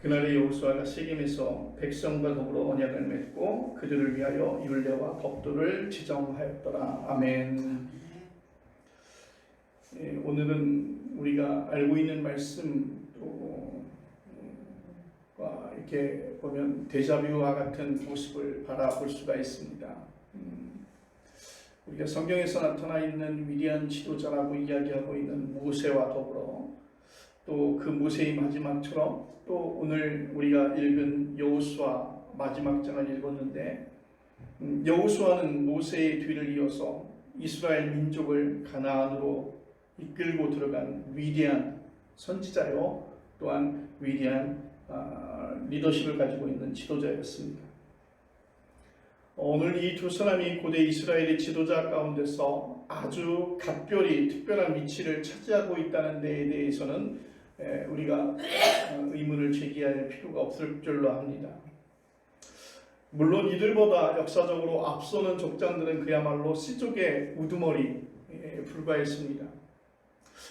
그날에 여호수아가 세겜에서 백성과 더불어 언약을 맺고 그들을 위하여 율례와 법도를 지정하였더라. 아멘. 오늘은 우리가 알고 있는 말씀과 이렇게 보면 데자뷰와 같은 모습을 바라볼 수가 있습니다. 우리가 성경에서 나타나 있는 위대한 지도자라고 이야기하고 있는 모세와 더불어 또 그 모세의 마지막처럼 또 오늘 우리가 읽은 여호수아 마지막 장을 읽었는데 여호수아는 모세의 뒤를 이어서 이스라엘 민족을 가나안으로 이끌고 들어간 위대한 선지자요 또한 위대한 리더십을 가지고 있는 지도자였습니다. 오늘 이 두 사람이 고대 이스라엘의 지도자 가운데서 아주 각별히 특별한 위치를 차지하고 있다는 데에 대해서는 우리가 의문을 제기할 필요가 없을 줄로 압니다. 물론 이들보다 역사적으로 앞서는 족장들은 그야말로 씨족의 우두머리에 불과했습니다.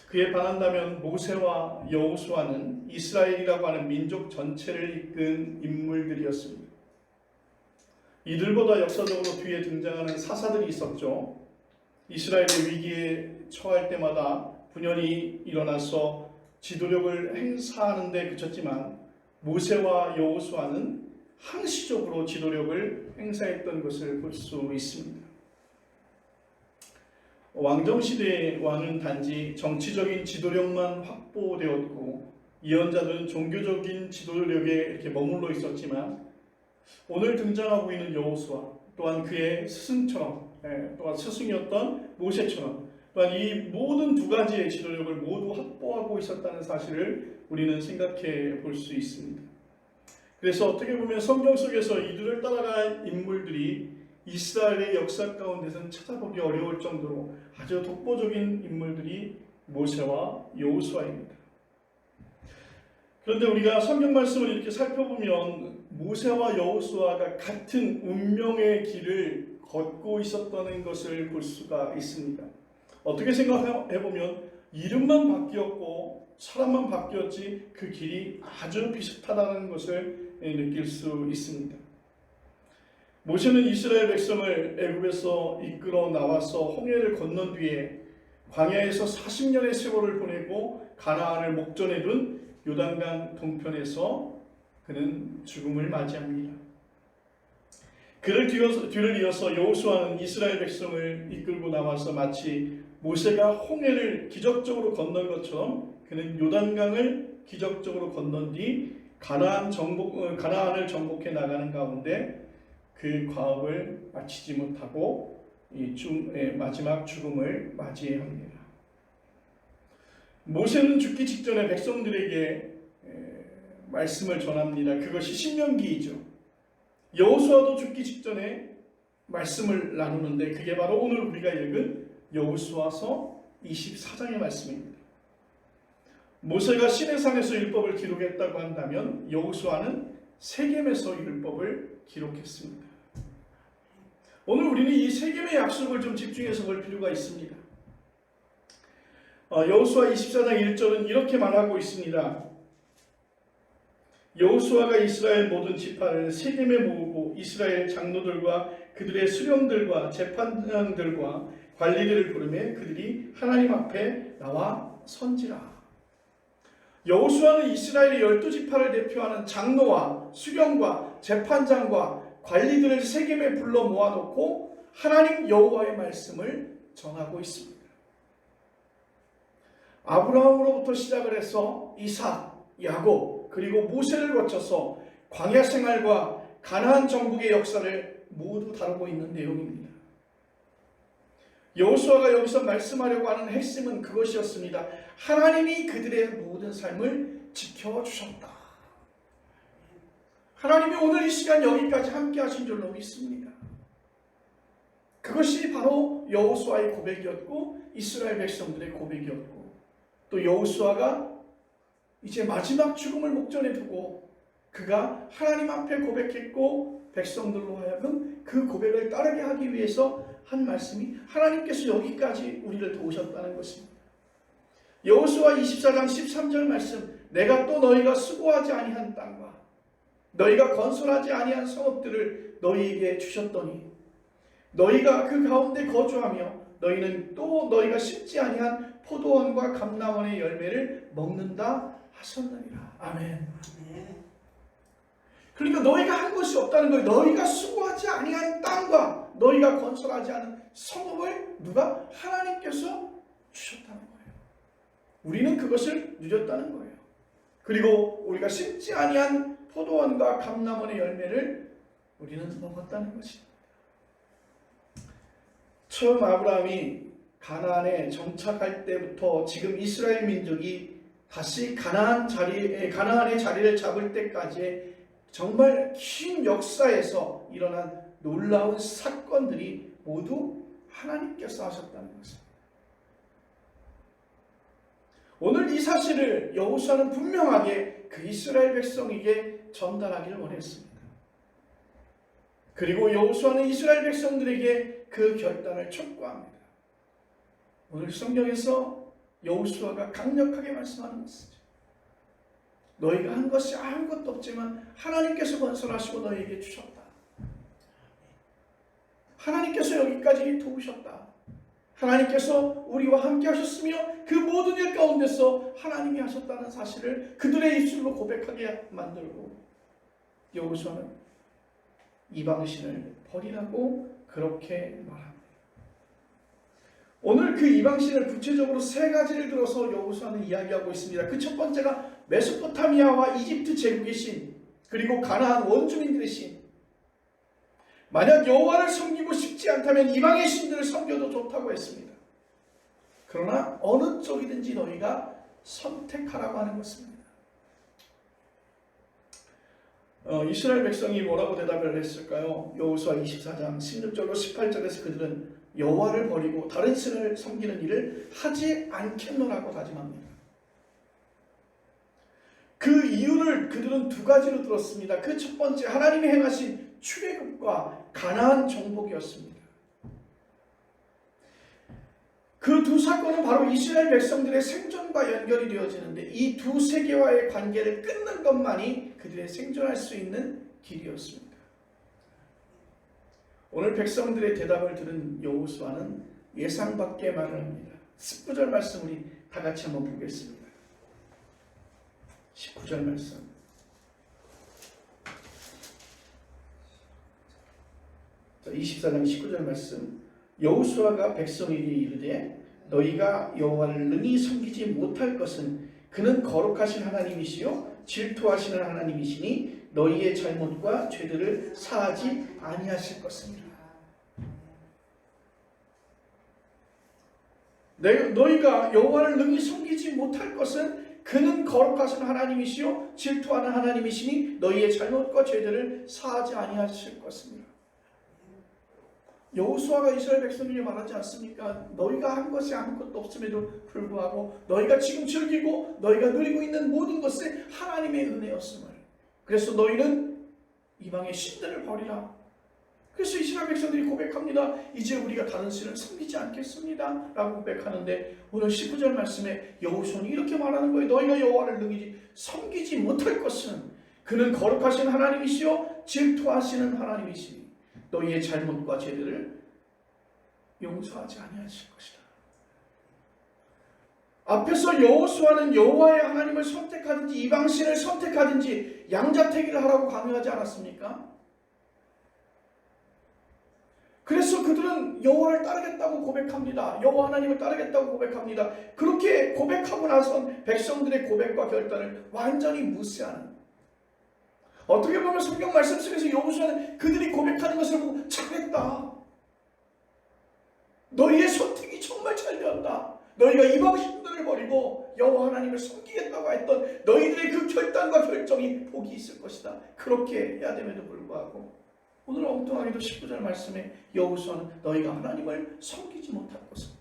그에 반한다면 모세와 여호수아는 이스라엘이라고 하는 민족 전체를 이끈 인물들이었습니다. 이들보다 역사적으로 뒤에 등장하는 사사들이 있었죠. 이스라엘의 위기에 처할 때마다 분연히 일어나서 지도력을 행사하는 데 그쳤지만 모세와 여호수아는 항시적으로 지도력을 행사했던 것을 볼 수 있습니다. 왕정시대의 왕은 단지 정치적인 지도력만 확보되었고 예언자들은 종교적인 지도력에 이렇게 머물러 있었지만 오늘 등장하고 있는 여호수아 또한 그의 스승처럼 또한 스승이었던 모세처럼 또한 이 모든 두 가지의 지도력을 모두 확보하고 있었다는 사실을 우리는 생각해 볼 수 있습니다. 그래서 어떻게 보면 성경 속에서 이들을 따라간 인물들이 이스라엘의 역사 가운데서는 찾아보기 어려울 정도로 아주 독보적인 인물들이 모세와 여호수아입니다. 그런데 우리가 성경 말씀을 이렇게 살펴보면 모세와 여호수아가 같은 운명의 길을 걷고 있었다는 것을 볼 수가 있습니다. 어떻게 생각해보면 이름만 바뀌었고 사람만 바뀌었지 그 길이 아주 비슷하다는 것을 느낄 수 있습니다. 모세는 이스라엘 백성을 애굽에서 이끌어 나와서 홍해를 건넌 뒤에 광야에서 40년의 세월을 보내고 가나안을 목전에 둔 요단강 동편에서 그는 죽음을 맞이합니다. 그를 뒤를 이어서 여호수아는 이스라엘 백성을 이끌고 나와서 마치 모세가 홍해를 기적적으로 건넌 것처럼 그는 요단강을 기적적으로 건넌 뒤 가나안을 정복해 나가는 가운데 그 과업을 마치지 못하고 마지막 죽음을 맞이합니다. 모세는 죽기 직전에 백성들에게 말씀을 전합니다. 그것이 신명기이죠. 여호수아도 죽기 직전에 말씀을 나누는데 그게 바로 오늘 우리가 읽은 여호수아서 24장의 말씀입니다. 모세가 시내산에서 율법을 기록했다고 한다면 여호수아는 세겜에서 율법을 기록했습니다. 오늘 우리는 이 세겜의 약속을 좀 집중해서 볼 필요가 있습니다. 여호수아 24장 1절은 이렇게 말하고 있습니다. 여호수아가 이스라엘 모든 지파를 세겜에 모으고 이스라엘 장로들과 그들의 수령들과 재판장들과 관리들을 부르매 그들이 하나님 앞에 나와 선지라. 여호수아는 이스라엘의 12지파를 대표하는 장로와 수령과 재판장과 관리들을 세겜에 불러 모아놓고 하나님 여호와의 말씀을 전하고 있습니다. 아브라함으로부터 시작을 해서 이삭, 야곱 그리고 모세를 거쳐서 광야 생활과 가나안 정복의 역사를 모두 다루고 있는 내용입니다. 여호수아가 여기서 말씀하려고 하는 핵심은 그것이었습니다. 하나님이 그들의 모든 삶을 지켜주셨다. 하나님이 오늘 이 시간 여기까지 함께 하신 줄로 믿습니다. 그것이 바로 여호수아의 고백이었고 이스라엘 백성들의 고백이었고 또 여호수아가 이제 마지막 죽음을 목전에 두고 그가 하나님 앞에 고백했고 백성들로 하여금 그 고백을 따르게 하기 위해서 한 말씀이 하나님께서 여기까지 우리를 도우셨다는 것입니다. 여호수아 24장 13절 말씀 내가 또 너희가 수고하지 아니한 땅과 너희가 건설하지 아니한 성읍들을 너희에게 주셨더니 너희가 그 가운데 거주하며 너희는 또 너희가 심지 아니한 포도원과 감람원의 열매를 먹는다 하셨느니라. 아멘. 그러니까 너희가 한 것이 없다는 거예요. 너희가 수고하지 아니한 땅과 너희가 건설하지 않은 성읍을 누가? 하나님께서 주셨다는 거예요. 우리는 그것을 누렸다는 거예요. 그리고 우리가 심지 아니한 포도원과 감람원의 열매를 우리는 먹었다는 것입니다. 처음 아브라함이 가나안에 정착할 때부터 지금 이스라엘 민족이 다시 가나안의 자리를 잡을 때까지의 정말 긴 역사에서 일어난 놀라운 사건들이 모두 하나님께서 하셨다는 것입니다. 오늘 이 사실을 여호수아는 분명하게 그 이스라엘 백성에게 전달하기를 원했습니다. 그리고 여호수아는 이스라엘 백성들에게 그 결단을 촉구합니다. 오늘 성경에서 여호수아가 강력하게 말씀하는 것이죠. 너희가 한 것이 아무것도 없지만 하나님께서 건설하시고 너희에게 주셨다. 하나님께서 여기까지 도우셨다. 하나님께서 우리와 함께 하셨으며 그 모든 일 가운데서 하나님이 하셨다는 사실을 그들의 입술로 고백하게 만들고 여호수아는 이방신을 버리라고 그렇게 말합니다. 오늘 그 이방신을 구체적으로 세 가지를 들어서 여호수아는 이야기하고 있습니다. 그 첫 번째가 메소포타미아와 이집트 제국의 신, 그리고 가나안 원주민들의 신. 만약 여호와를 섬기고 싶지 않다면 이방의 신들을 섬겨도 좋다고 했습니다. 그러나 어느 쪽이든지 너희가 선택하라고 하는 것입니다. 이스라엘 백성이 뭐라고 대답을 했을까요? 여호수아 24장 16절로 18절에서 그들은 여호와를 버리고 다른 신을 섬기는 일을 하지 않겠노라고 다짐합니다. 그 이유를 그들은 두 가지로 들었습니다. 그 첫 번째, 하나님이 행하신 출애굽과 가나안 정복이었습니다. 그 두 사건은 바로 이스라엘 백성들의 생존과 연결이 되어지는데 이 두 세계와의 관계를 끊는 것만이 그들의 생존할 수 있는 길이었습니다. 오늘 백성들의 대답을 들은 여호수아는 예상 밖의 말을 합니다. 19절 말씀 우리 다 같이 한번 보겠습니다. 19절 말씀. 자, 24장 19절 말씀. 여호수아가 백성에게 이르되 너희가 여호와를 능히 섬기지 못할 것은 그는 거룩하신 하나님이시요 질투하시는 하나님이시니 너희의 잘못과 죄들을 사하지 아니하실 것입니다. 너희가 여호와를 능히 섬기지 못할 것은 그는 거룩하신 하나님이시요 질투하는 하나님이시니 너희의 잘못과 죄들을 사하지 아니하실 것입니다. 여호수아가 이스라엘 백성에게 말하지 않습니까? 너희가 한 것이 아무것도 없음에도 불구하고 너희가 지금 즐기고 너희가 누리고 있는 모든 것은 하나님의 은혜였음을. 그래서 너희는 이방의 신들을 버리라. 그래서 이스라엘 백성들이 고백합니다. 이제 우리가 다른 신을 섬기지 않겠습니다 라고 고백하는데 오늘 19절 말씀에 여호수아는 이렇게 말하는 거예요. 너희가 여호와를 능히 섬기지 못할 것은 그는 거룩하신 하나님이시요 질투하시는 하나님이시니 너희의 잘못과 죄들을 용서하지 아니하실 것이다. 앞에서 여호수아는 여호와의 하나님을 선택하든지 이방신을 선택하든지 양자택일을 하라고 강요하지 않았습니까? 그래서 그들은 여호와를 따르겠다고 고백합니다. 여호와 하나님을 따르겠다고 고백합니다. 그렇게 고백하고 나선 백성들의 고백과 결단을 완전히 무시하는, 어떻게 보면 성경 말씀 속에서 여호수아는 그들이 고백하는 것을 보고 잘했다. 너희의 선택이 정말 잘 되었다. 너희가 이방신들을 버리고 여호와 하나님을 섬기겠다고 했던 너희들의 그 결단과 결정이 복이 있을 것이다. 그렇게 해야 됨에도 불구하고 오늘 엉뚱하게도 19절 말씀에 여호수아는 너희가 하나님을 섬기지 못할 것은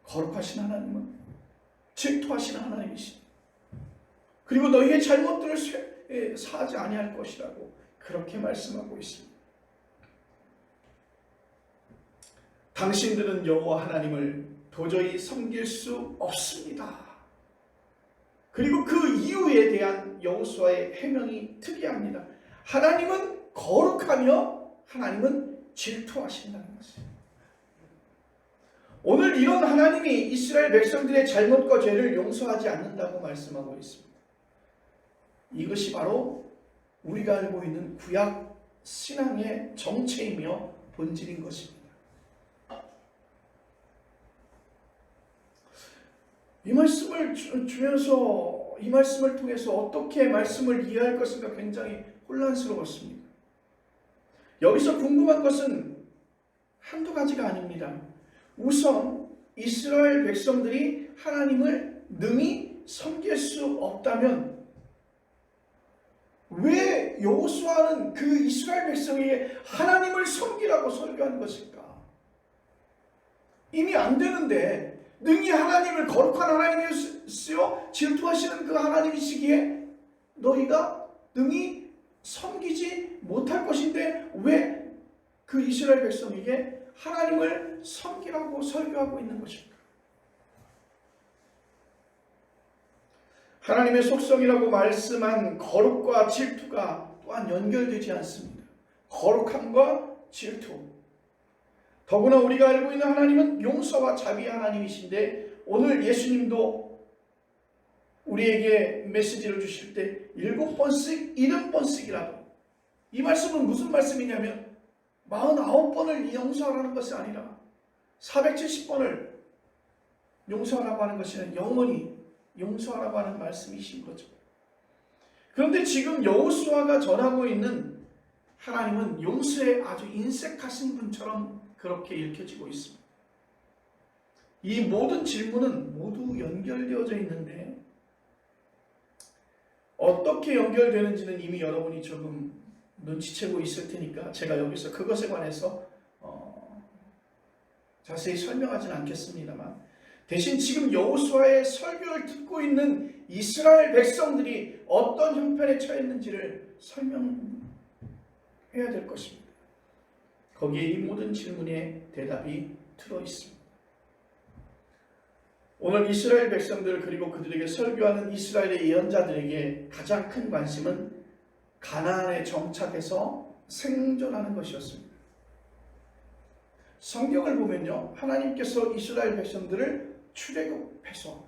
거룩하신 하나님은 질투하시는 하나님이시니 그리고 너희의 잘못들을 사하지 아니할 것이라고 그렇게 말씀하고 있습니다. 당신들은 여호와 하나님을 도저히 섬길 수 없습니다. 그리고 그 이유에 대한 여호수아의 해명이 특이합니다. 하나님은 거룩하며 하나님은 질투하신다는 것이에요. 오늘 이런 하나님이 이스라엘 백성들의 잘못과 죄를 용서하지 않는다고 말씀하고 있습니다. 이것이 바로 우리가 알고 있는 구약 신앙의 정체이며 본질인 것입니다. 이 말씀을 주면서 이 말씀을 통해서 어떻게 말씀을 이해할 것인가 굉장히 혼란스러웠습니다. 여기서 궁금한 것은 한두 가지가 아닙니다. 우선 이스라엘 백성들이 하나님을 능히 섬길 수 없다면 왜 여호수아는 그 이스라엘 백성에게 하나님을 섬기라고 설교한 것일까? 이미 안 되는데 능히 하나님을 거룩한 하나님이시여 질투하시는 그 하나님이시기에 너희가 능히 섬기지 못할 것인데 왜 그 이스라엘 백성에게 하나님을 섬기라고 설교하고 있는 것입니까? 하나님의 속성이라고 말씀한 거룩과 질투가 또한 연결되지 않습니다. 거룩함과 질투. 더구나 우리가 알고 있는 하나님은 용서와 자비의 하나님이신데 오늘 예수님도 우리에게 메시지를 주실 때 7번씩 70번씩이라도 이 말씀은 무슨 말씀이냐면 49번을 용서하라는 것이 아니라 470번을 용서하라고 하는 것이 아니라 영원히 용서하라고 하는 말씀이신 거죠. 그런데 지금 여호수아가 전하고 있는 하나님은 용서에 아주 인색하신 분처럼 그렇게 읽혀지고 있습니다. 이 모든 질문은 모두 연결되어져 있는데 어떻게 연결되는지는 이미 여러분이 조금 눈치채고 있을 테니까 제가 여기서 그것에 관해서 자세히 설명하지는 않겠습니다만 대신 지금 여호수아의 설교를 듣고 있는 이스라엘 백성들이 어떤 형편에 처했는지를 설명해야 될 것입니다. 거기에 이 모든 질문에 대답이 들어 있습니다. 오늘 이스라엘 백성들 그리고 그들에게 설교하는 이스라엘의 예언자들에게 가장 큰 관심은 가나안에 정착해서 생존하는 것이었습니다. 성경을 보면요, 하나님께서 이스라엘 백성들을 출애굽해서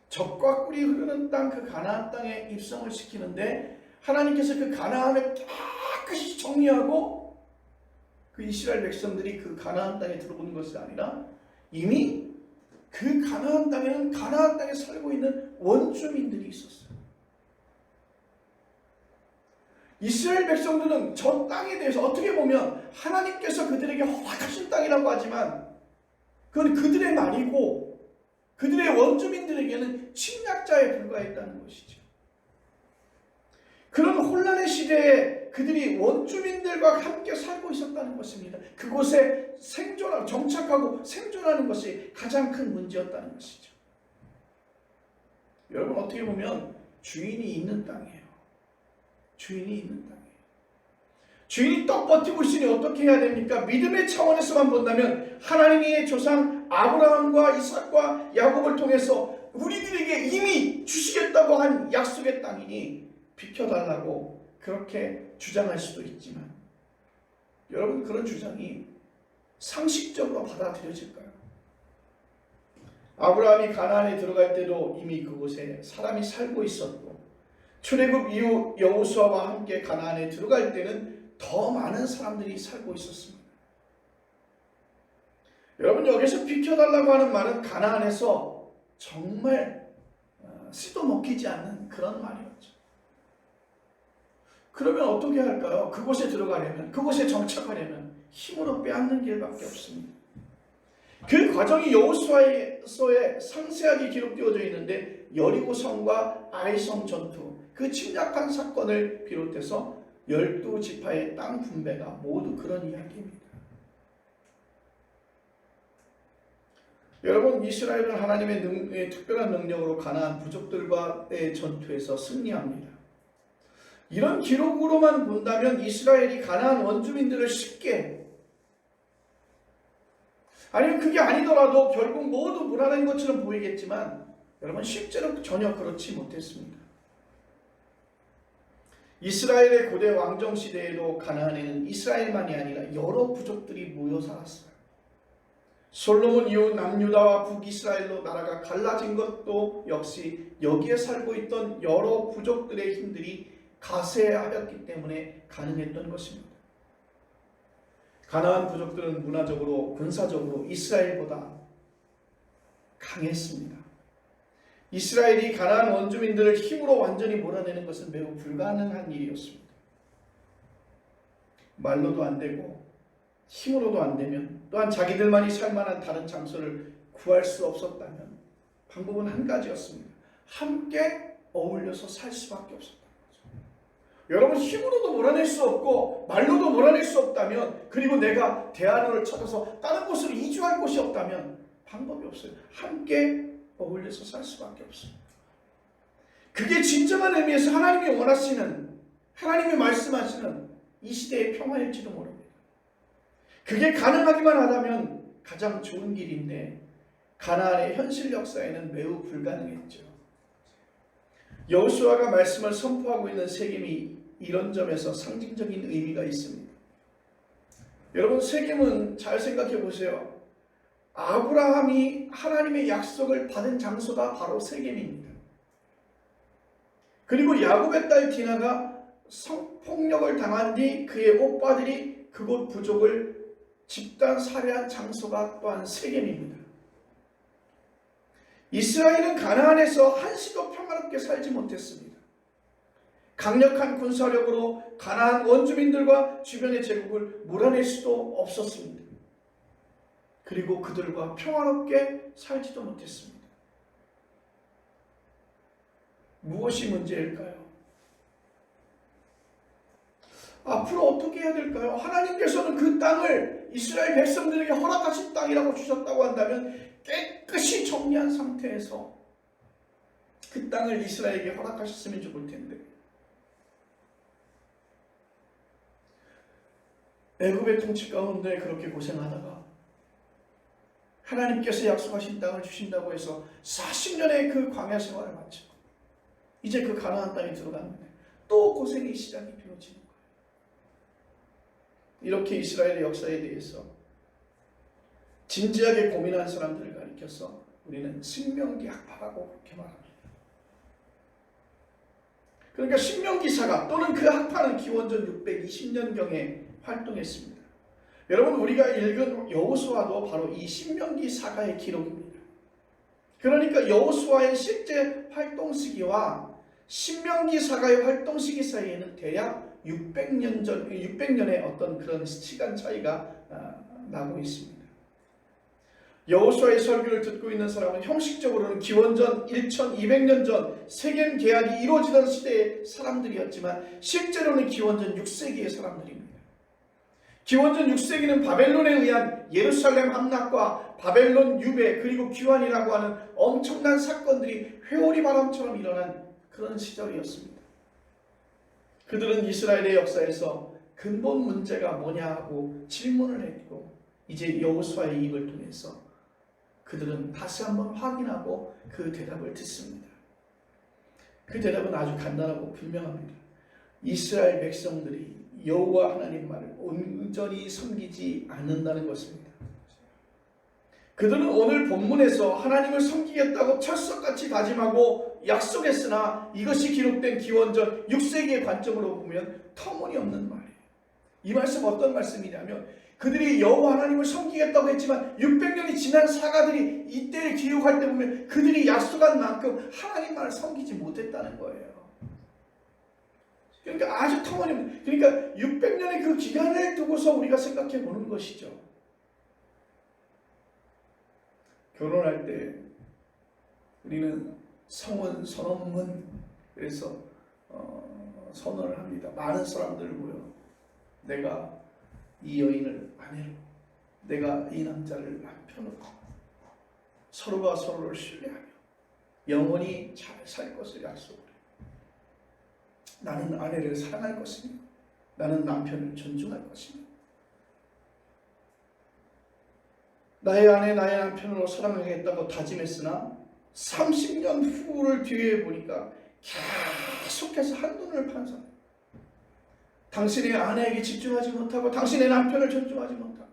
젖과 꿀이 흐르는 땅 그 가나안 땅에 입성을 시키는데 하나님께서 그 가나안을 깨끗이 정리하고 그 이스라엘 백성들이 그 가나안 땅에 들어오는 것이 아니라 이미 그 가나안 땅에는 가나안 땅에 살고 있는 원주민들이 있었어요. 이스라엘 백성들은 저 땅에 대해서 어떻게 보면 하나님께서 그들에게 허락하신 땅이라고 하지만 그건 그들의 말이고 그들의 원주민들에게는 침략자에 불과했다는 것이죠. 그런 혼란의 시대에 그들이 원주민들과 함께 살고 있었다는 것입니다. 그곳에 생존하고 정착하고 생존하는 것이 가장 큰 문제였다는 것이죠. 여러분 어떻게 보면 주인이 있는 땅이에요. 주인이 있는 땅이에요. 주인이 떡 버티고 있으니 어떻게 해야 됩니까? 믿음의 차원에서만 본다면 하나님의 조상 아브라함과 이삭과 야곱을 통해서 우리들에게 이미 주시겠다고 한 약속의 땅이니 비켜달라고 그렇게 주장할 수도 있지만 여러분 그런 주장이 상식적으로 받아들여질까요? 아브라함이 가나안에 들어갈 때도 이미 그곳에 사람이 살고 있었고 출애굽 이후 여호수아와 함께 가나안에 들어갈 때는 더 많은 사람들이 살고 있었습니다. 여러분 여기서 비켜달라고 하는 말은 가나안에서 정말 씨도 먹히지 않는 그런 말이었죠. 그러면 어떻게 할까요? 그곳에 들어가려면, 그곳에 정착하려면 힘으로 빼앗는 길밖에 없습니다. 그 과정이 여호수아서에 상세하게 기록되어져 있는데 여리고성과 아이성 전투, 그 침략한 사건을 비롯해서 12지파의 땅 분배가 모두 그런 이야기입니다. 여러분 이스라엘은 하나님의 특별한 능력으로 가나안 부족들과의 전투에서 승리합니다. 이런 기록으로만 본다면 이스라엘이 가나안 원주민들을 쉽게 아니면 그게 아니더라도 결국 모두 무난한 것처럼 보이겠지만 여러분 실제로 전혀 그렇지 못했습니다. 이스라엘의 고대 왕정 시대에도 가나안에는 이스라엘만이 아니라 여러 부족들이 모여 살았어요. 솔로몬 이후 남유다와 북이스라엘로 나라가 갈라진 것도 역시 여기에 살고 있던 여러 부족들의 힘들이 가세하였기 때문에 가능했던 것입니다. 가나안 부족들은 문화적으로 군사적으로 이스라엘보다 강했습니다. 이스라엘이 가나안 원주민들을 힘으로 완전히 몰아내는 것은 매우 불가능한 일이었습니다. 말로도 안 되고 힘으로도 안 되면, 또한 자기들만이 살 만한 다른 장소를 구할 수 없었다면 방법은 한 가지였습니다. 함께 어울려서 살 수밖에 없었다는 거죠. 여러분, 힘으로도 몰아낼 수 없고 말로도 몰아낼 수 없다면, 그리고 내가 대안을 찾아서 다른 곳으로 이주할 곳이 없다면 방법이 없어요. 함께 어울려서 살 수밖에 없습니다. 그게 진정한 의미에서 하나님이 원하시는, 하나님이 말씀하시는 이 시대의 평화일지도 모릅니다. 그게 가능하기만 하다면 가장 좋은 길인데 가나안의 현실 역사에는 매우 불가능했죠. 여호수아가 말씀을 선포하고 있는 세겜이 이런 점에서 상징적인 의미가 있습니다. 여러분, 세겜은 잘 생각해 보세요. 아브라함이 하나님의 약속을 받은 장소가 바로 세겜입니다. 그리고 야곱의 딸 디나가 성폭력을 당한 뒤 그의 오빠들이 그곳 부족을 집단 살해한 장소가 또한 세겜입니다. 이스라엘은 가나안에서 한시도 평화롭게 살지 못했습니다. 강력한 군사력으로 가나안 원주민들과 주변의 제국을 몰아낼 수도 없었습니다. 그리고 그들과 평화롭게 살지도 못했습니다. 무엇이 문제일까요? 앞으로 어떻게 해야 될까요? 하나님께서는 그 땅을 이스라엘 백성들에게 허락하신 땅이라고 주셨다고 한다면 깨끗이 정리한 상태에서 그 땅을 이스라엘에게 허락하셨으면 좋을 텐데, 애굽의 통치 가운데 그렇게 고생하다가 하나님께서 약속하신 땅을 주신다고 해서 40년의 그 광야 생활을 마치고 이제 그 가나안 땅에 들어갔는데 또 고생의 시작이 되어지는 거예요. 이렇게 이스라엘의 역사에 대해서 진지하게 고민한 사람들을 가리켜서 우리는 신명기 학파라고 그렇게 말합니다. 그러니까 신명기사가 또는 그 학파는 기원전 620년경에 활동했습니다. 여러분, 우리가 읽은 여호수아도 바로 이 신명기 사가의 기록입니다. 그러니까 여호수아의 실제 활동 시기와 신명기 사가의 활동 시기 사이에는 대략 600년의 어떤 그런 시간 차이가 나고 있습니다. 여호수아의 설교를 듣고 있는 사람은 형식적으로는 기원전 1200년 전 세겜 계약이 이루어지던 시대의 사람들이었지만 실제로는 기원전 6세기의 사람들입니다. 기원전 6세기는 바벨론에 의한 예루살렘 함락과 바벨론 유배 그리고 귀환이라고 하는 엄청난 사건들이 회오리 바람처럼 일어난 그런 시절이었습니다. 그들은 이스라엘의 역사에서 근본 문제가 뭐냐 하고 질문을 했고, 이제 여호수아의 입을 통해서 그들은 다시 한번 확인하고 그 대답을 듣습니다. 그 대답은 아주 간단하고 분명합니다. 이스라엘 백성들이 여호와 하나님 말을 온전히 섬기지 않는다는 것입니다. 그들은 오늘 본문에서 하나님을 섬기겠다고 철석같이 다짐하고 약속했으나 이것이 기록된 기원전 6세기의 관점으로 보면 터무니없는 말이에요. 이 말씀 어떤 말씀이냐면, 그들이 여호와 하나님을 섬기겠다고 했지만 600년이 지난 사가들이 이때를 기록할 때 보면 그들이 약속한 만큼 하나님만을 섬기지 못했다는 거예요. 그러니까 아주 터무니없는, 그러니까 600년의 그 기간을 두고서 우리가 생각해 보는 것이죠. 결혼할 때 우리는 성원, 선언문, 그래서 선언을 합니다. 많은 사람들을 모여 내가 이 여인을 아내로, 내가 이 남자를 남편으로, 서로가 서로를 신뢰하며 영원히 잘 살 것을 약속을 해요. 나는 아내를 사랑할 것이며 나는 남편을 존중할 것이며 나의 아내 나의 남편으로 사랑하겠다고 다짐했으나 30년 후를 뒤에 보니까 계속해서 한눈을 판 사람. 당신의 아내에게 집중하지 못하고 당신의 남편을 존중하지 못하고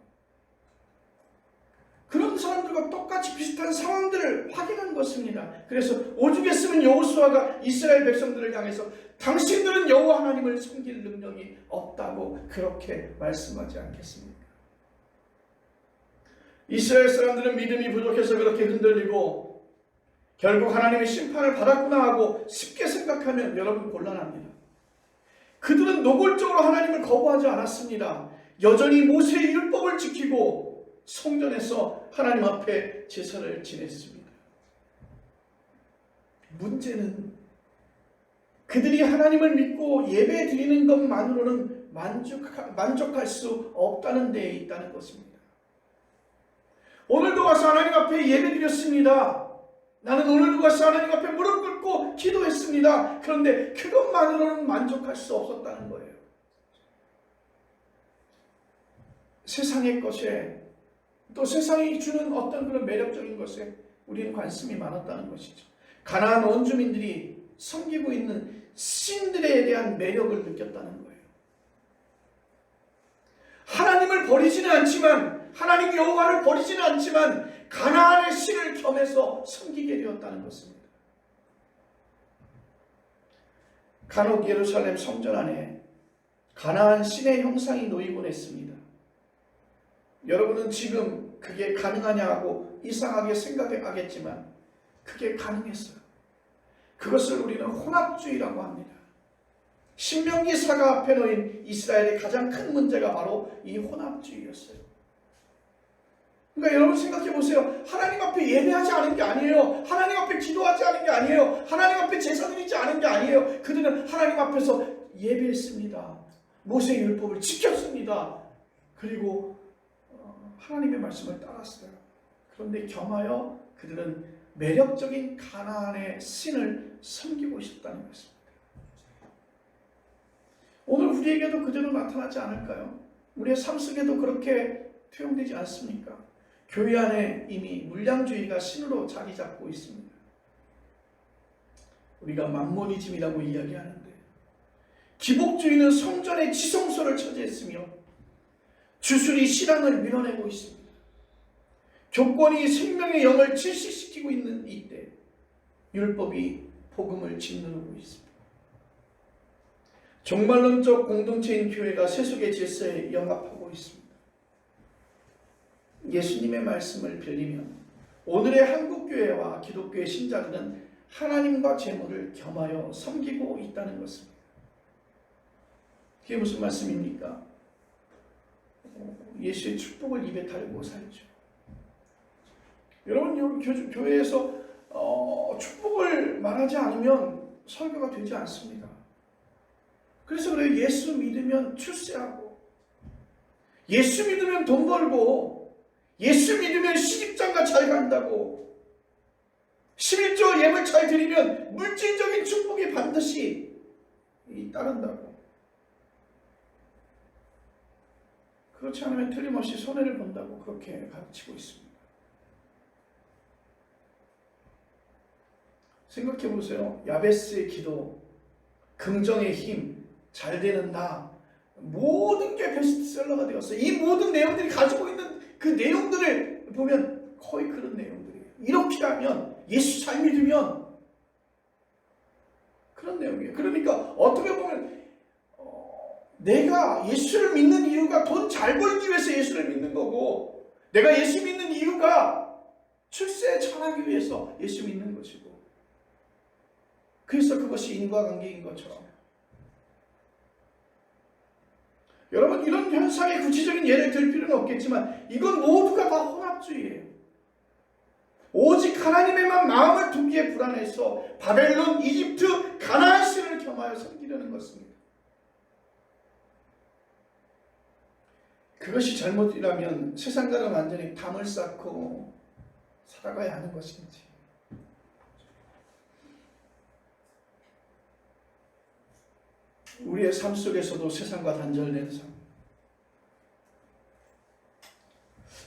그런 사람들과 똑같이 비슷한 상황들을 확인한 것입니다. 그래서 오죽 했으면 여호수아가 이스라엘 백성들을 향해서 당신들은 여호와 하나님을 섬길 능력이 없다고 그렇게 말씀하지 않겠습니까? 이스라엘 사람들은 믿음이 부족해서 그렇게 흔들리고 결국 하나님의 심판을 받았구나 하고 쉽게 생각하면 여러분 곤란합니다. 그들은 노골적으로 하나님을 거부하지 않았습니다. 여전히 모세의 율법을 지키고 성전에서 하나님 앞에 제사를 지냈습니다. 문제는 그들이 하나님을 믿고 예배 드리는 것만으로는 만족할 수 없다는 데에 있다는 것입니다. 오늘도 가서 하나님 앞에 예배 드렸습니다. 나는 오늘도 가서 하나님 앞에 무릎 꿇고 기도했습니다. 그런데 그것만으로는 만족할 수 없었다는 거예요. 세상의 것에 또 세상이 주는 어떤 그런 매력적인 것에 우리는 관심이 많았다는 것이죠. 가나안 원주민들이 섬기고 있는 신들에 대한 매력을 느꼈다는 거예요. 하나님을 버리지는 않지만 하나님 여호와를 버리지는 않지만 가나안의 신을 겸해서 섬기게 되었다는 것입니다. 간혹 예루살렘 성전 안에 가나안 신의 형상이 놓이곤 했습니다. 여러분은 지금 그게 가능하냐고 이상하게 생각하겠지만 그게 가능했어요. 그것을 우리는 혼합주의라고 합니다. 신명기사가 앞에 놓인 이스라엘의 가장 큰 문제가 바로 이 혼합주의였어요. 그러니까 여러분 생각해 보세요. 하나님 앞에 예배하지 않은 게 아니에요. 하나님 앞에 기도하지 않은 게 아니에요. 하나님 앞에 제사 드리지 않은 게 아니에요. 그들은 하나님 앞에서 예배했습니다. 모세의 율법을 지켰습니다. 그리고 하나님의 말씀을 따랐어요. 그런데 겸하여 그들은 매력적인 가나안의 신을 섬기고 싶다는 것입니다. 오늘 우리에게도 그대로 나타나지 않을까요? 우리의 삶 속에도 그렇게 투영되지 않습니까? 교회 안에 이미 물량주의가 신으로 자리 잡고 있습니다. 우리가 만모니즘이라고 이야기하는데 기복주의는 성전의 지성소를 차지했으며 주술이 신앙을 밀어내고 있습니다. 교권이 생명의 영을 질식시키고 있는 이때 율법이 복음을 짓누르고 있습니다. 종말론적 공동체인 교회가 세속의 질서에 영합하고 있습니다. 예수님의 말씀을 빌리면 오늘의 한국교회와 기독교의 신자들은 하나님과 재물을 겸하여 섬기고 있다는 것입니다. 그게 무슨 말씀입니까? 예수의 축복을 입에 달고 살죠. 여러분 교회에서 축복을 말하지 않으면 설교가 되지 않습니다. 그래서 그래요. 예수 믿으면 출세하고 예수 믿으면 돈 벌고 예수 믿으면 시집장가 잘 간다고 11조 예물 잘 드리면 물질적인 축복이 반드시 따른다고. 그렇지 않으면 틀림없이 손해를 본다고 그렇게 가르치고 있습니다. 생각해 보세요. 야베스의 기도, 긍정의 힘, 잘 되는 나, 모든 게 베스트셀러가 되었어요. 이 모든 내용들이 가지고 있는 그 내용들을 보면 거의 그런 내용들이에요. 이렇게 하면 예수 잘 믿으면 그런 내용이에요. 그러니까 어떻게 보면 내가 예수를 믿는 이유가 돈 잘 벌기 위해서 예수를 믿는 거고 내가 예수 믿는 이유가 출세 잘하기 위해서 예수 믿는 것이고 그래서 그것이 인과관계인 것처럼 여러분 이런 현상의 구체적인 예를 들 필요는 없겠지만 이건 모두가 다 혼합주의예요. 오직 하나님에만 마음을 두기에 불안해서 바벨론, 이집트, 가나안 신을 겸하여 섬기려는 것입니다. 그것이 잘못이라면 세상과는 완전히 담을 쌓고 살아가야 하는 것인지 우리의 삶 속에서도 세상과 단절된 삶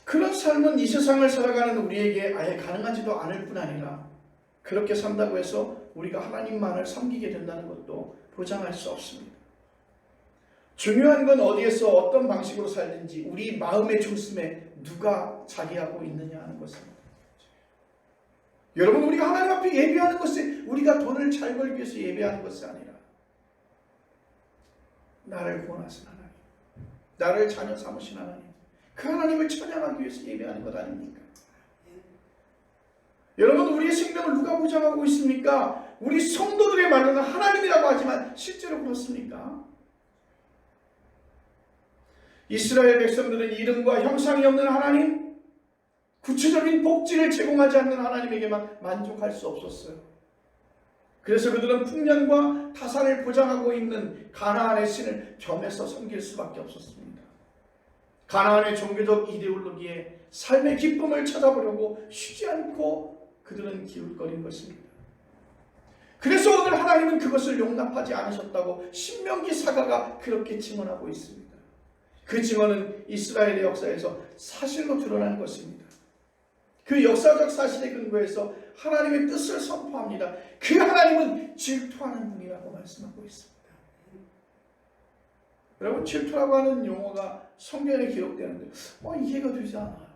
그런 삶은 이 세상을 살아가는 우리에게 아예 가능하지도 않을 뿐 아니라 그렇게 산다고 해서 우리가 하나님만을 섬기게 된다는 것도 보장할 수 없습니다. 중요한 건 어디에서 어떤 방식으로 살든지 우리 마음의 중심에 누가 자리하고 있느냐 하는 것입니다. 여러분, 우리가 하나님 앞에 예배하는 것이 우리가 돈을 잘 벌기 위해서 예배하는 것이 아니라 나를 구원하신 하나님, 나를 자녀 삼으신 하나님, 그 하나님을 찬양하기 위해서 예배하는 것 아닙니까? 여러분, 우리의 생명을 누가 보장하고 있습니까? 우리 성도들의 말로는 하나님이라고 하지만 실제로 그렇습니까? 이스라엘 백성들은 이름과 형상이 없는 하나님, 구체적인 복지를 제공하지 않는 하나님에게만 만족할 수 없었어요. 그래서 그들은 풍년과 타산을 보장하고 있는 가나안의 신을 겸해서 섬길 수밖에 없었습니다. 가나안의 종교적 이데올로기에 삶의 기쁨을 찾아보려고 쉬지 않고 그들은 기웃거린 것입니다. 그래서 오늘 하나님은 그것을 용납하지 않으셨다고 신명기 사가가 그렇게 증언하고 있습니다. 그 증언은 이스라엘의 역사에서 사실로 드러난 것입니다. 그 역사적 사실에 근거해서 하나님의 뜻을 선포합니다. 그 하나님은 질투하는 분이라고 말씀하고 있습니다. 여러분, 질투라고 하는 용어가 성경에 기록되는데 이해가 되지 않아요.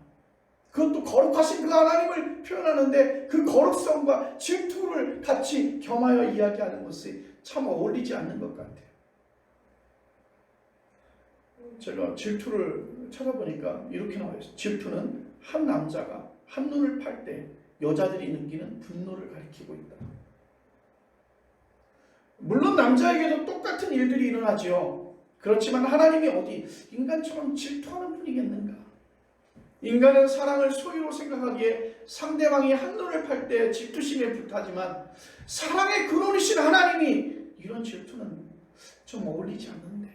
그것도 거룩하신 그 하나님을 표현하는데 그 거룩성과 질투를 같이 겸하여 이야기하는 것이 참 어울리지 않는 것 같아요. 제가 질투를 찾아보니까 이렇게 나와요. 질투는 한 남자가 한눈을 팔 때 여자들이 느끼는 분노를 가리키고 있다. 물론 남자에게도 똑같은 일들이 일어나죠. 그렇지만 하나님이 어디 인간처럼 질투하는 분이겠는가? 인간은 사랑을 소유로 생각하기에 상대방이 한눈을 팔 때 질투심에 불타지만 사랑의 근원이신 하나님이 이런 질투는 좀 어울리지 않는데.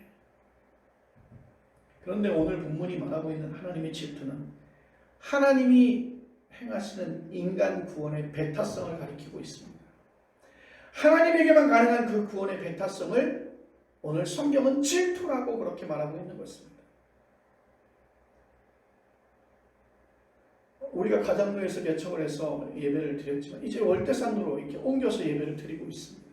그런데 오늘 본문이 말하고 있는 하나님의 질투는 하나님이 행하시는 인간 구원의 배타성을 가리키고 있습니다. 하나님에게만 가능한 그 구원의 배타성을 오늘 성경은 질투라고 그렇게 말하고 있는 것입니다. 우리가 가장로에서 개척을 해서 예배를 드렸지만 이제 월대산으로 이렇게 옮겨서 예배를 드리고 있습니다.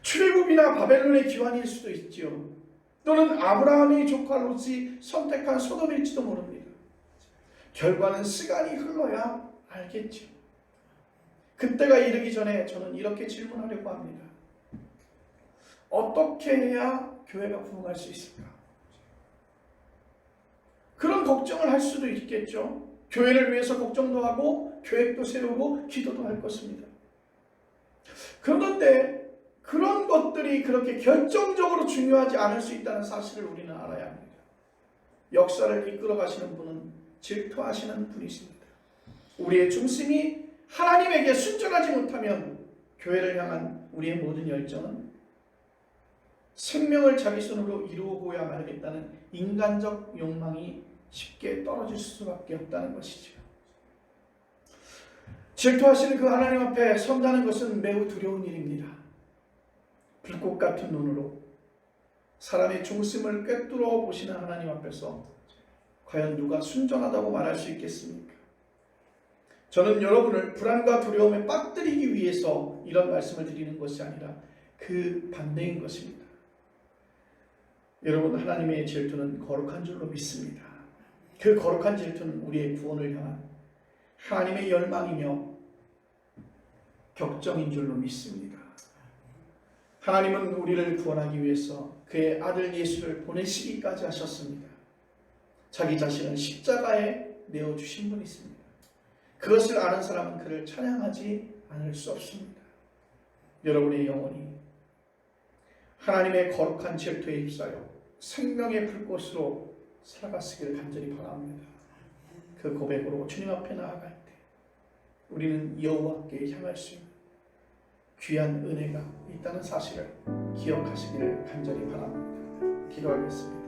출애굽이나 바벨론의 기환일 수도 있지요. 또는 아브라함의 조카 롯이 선택한 소돔일지도 모릅니다. 결과는 시간이 흘러야 알겠죠. 그때가 이르기 전에 저는 이렇게 질문하려고 합니다. 어떻게 해야 교회가 부흥할 수 있을까? 그런 걱정을 할 수도 있겠죠. 교회를 위해서 걱정도 하고 계획도 세우고 기도도 할 것입니다. 그런데 그런 것들이 그렇게 결정적으로 중요하지 않을 수 있다는 사실을 우리는 알아야 합니다. 역사를 이끌어 가시는 분은 질투하시는 분이십니다. 우리의 중심이 하나님에게 순전하지 못하면 교회를 향한 우리의 모든 열정은 생명을 자기 손으로 이루어보야 말겠다는 인간적 욕망이 쉽게 떨어질 수밖에 없다는 것이죠. 질투하시는 그 하나님 앞에 선다는 것은 매우 두려운 일입니다. 불꽃 같은 눈으로 사람의 중심을 꿰뚫어 보시는 하나님 앞에서 과연 누가 순전하다고 말할 수 있겠습니까? 저는 여러분을 불안과 두려움에 빠뜨리기 위해서 이런 말씀을 드리는 것이 아니라 그 반대인 것입니다. 여러분, 하나님의 질투는 거룩한 줄로 믿습니다. 그 거룩한 질투는 우리의 구원을 향한 하나님의 열망이며 격정인 줄로 믿습니다. 하나님은 우리를 구원하기 위해서 그의 아들 예수를 보내시기까지 하셨습니다. 자기 자신을 십자가에 내어주신 분이 있습니다. 그것을 아는 사람은 그를 찬양하지 않을 수 없습니다. 여러분의 영혼이 하나님의 거룩한 질투에 휩싸여 생명의 불꽃으로 살아가시기를 간절히 바랍니다. 그 고백으로 주님 앞에 나아갈 때 우리는 여호와께 향할 수 있는 귀한 은혜가 있다는 사실을 기억하시기를 간절히 바랍니다. 기도하겠습니다.